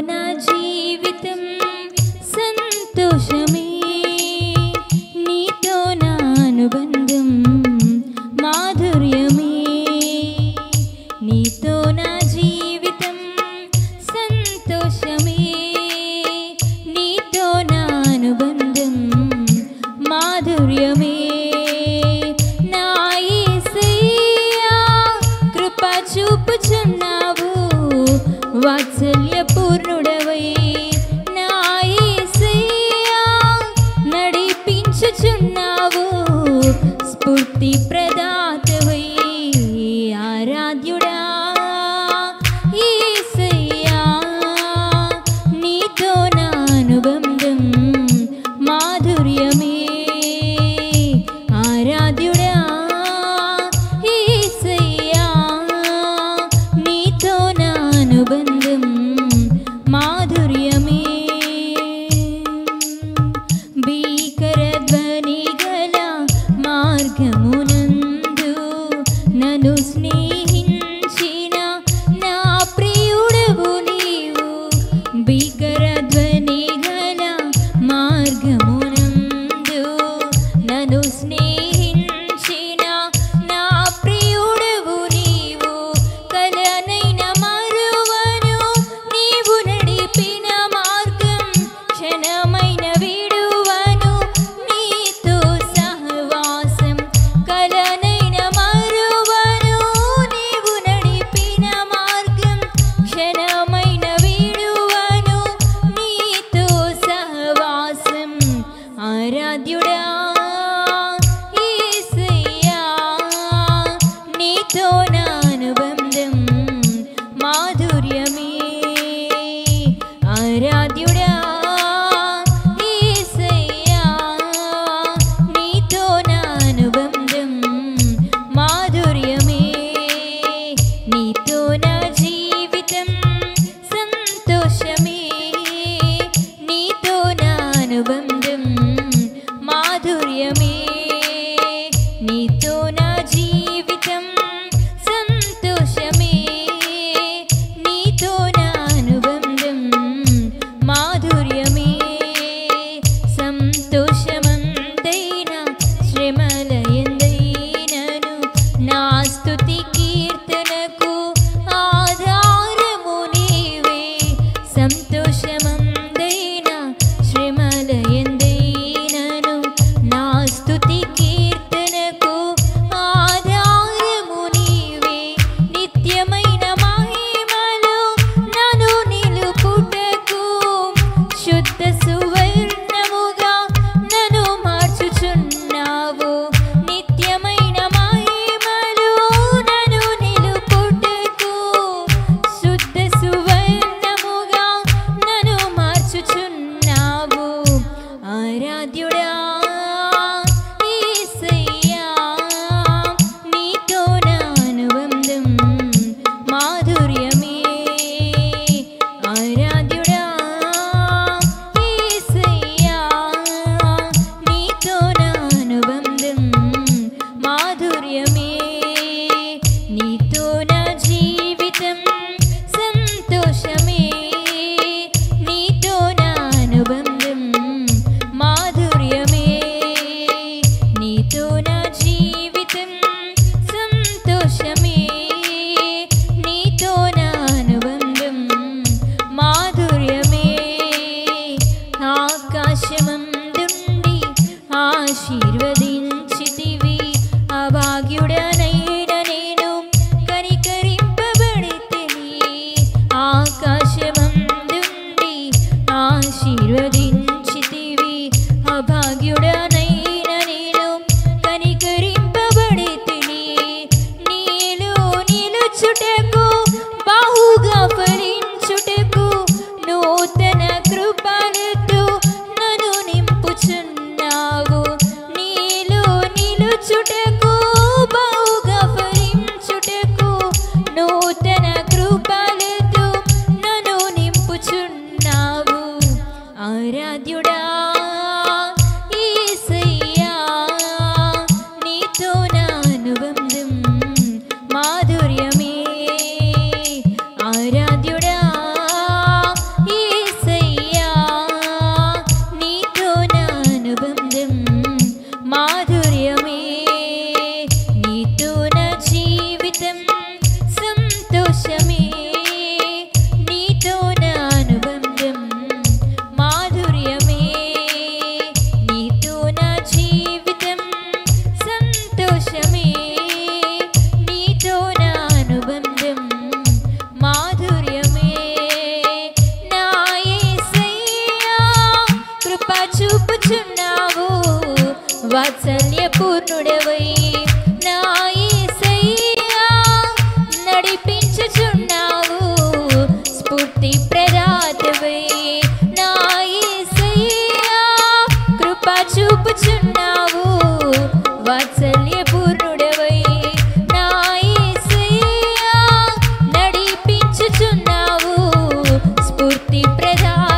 నా జీవితం సంతోషమే, నీతో నా అనుబంధం మాధుర్యమే, నీతో నా జీవితం సంతోషమే, నీతో నా అనుబంధం మాధుర్యమే. నా యేసయ్యా కృప చూపుచున్నావు వాత్సల్య పూర్ణుడవై, నా యేసయ్యా నడిపించుచున్నావు స్ఫూర్తి ప్రదాతవై. ఆరాధ్యుడా యేసయ్యా నీతో నా అనుబంధం మాధుర్యమే, ఆరాధ్యుడా యేసయ్యా నీతో నా అనుబంధం మాధుర్యమే. భీకర ధ్వని గల మార్గమునందు నన్ను స్నేహించిన నా ప్రియుడవు నీవు, భీకర ధ్వని గల మార్గమునందు నన్ను స్నేహించిన నా ప్రియుడవు నీవు, కలనైన మరువను నీవు నడిపిన మార్గం, క్షణమైన విడువను నీతో సహవాసం, కలనైన మరువను నీవు నడిపిన మార్గం, క్షణమైన విడువను నీతో సహవాసం. ఆరాధ్యుడా యేసయ్యా నీతో నా అనుబంధం మాధుర్యమే, ఆరాధ్యుడా యేసయ్యా నీతో నా అనుబంధం మాధుర్యమే, నీతో నా జీవితం సంతోషమే, నీతో నా అనుబంధం మాధుర్యమే, నీతో నా జీవితం సంతోషమే, నీతో నా అనుబంధం మాధుర్యమే. సంతోషమందైన శ్రమలయందైనను నా స్తుతి కీర్తనకు ఆధారము నీవే, సంతోషమందైన శ్రమలయందైనను నా స్తుతి కీర్తనకు ఆధారము నీవే, నిత్యమైన మహిమలో నన్ను నిలుపుటకు శుద్ధ సువర్ణముగా నన్ను మార్చుచున్నావు, నిత్యమైన మహిమలో నన్ను నిలుపుటకు శుద్ధ సువర్ణముగా వాత్సల్యపూర్ణుడవై నా యేసయ్యా నడిపించుచున్నావు స్ఫూర్తి ప్రదాతవై నా యేసయ్యా కృప చూపుచున్నావు వాత్సల్యపూర్ణుడవై నా యేసయ్యా నడిపించుచున్నావు స్ఫూర్తి ప్రదాతవై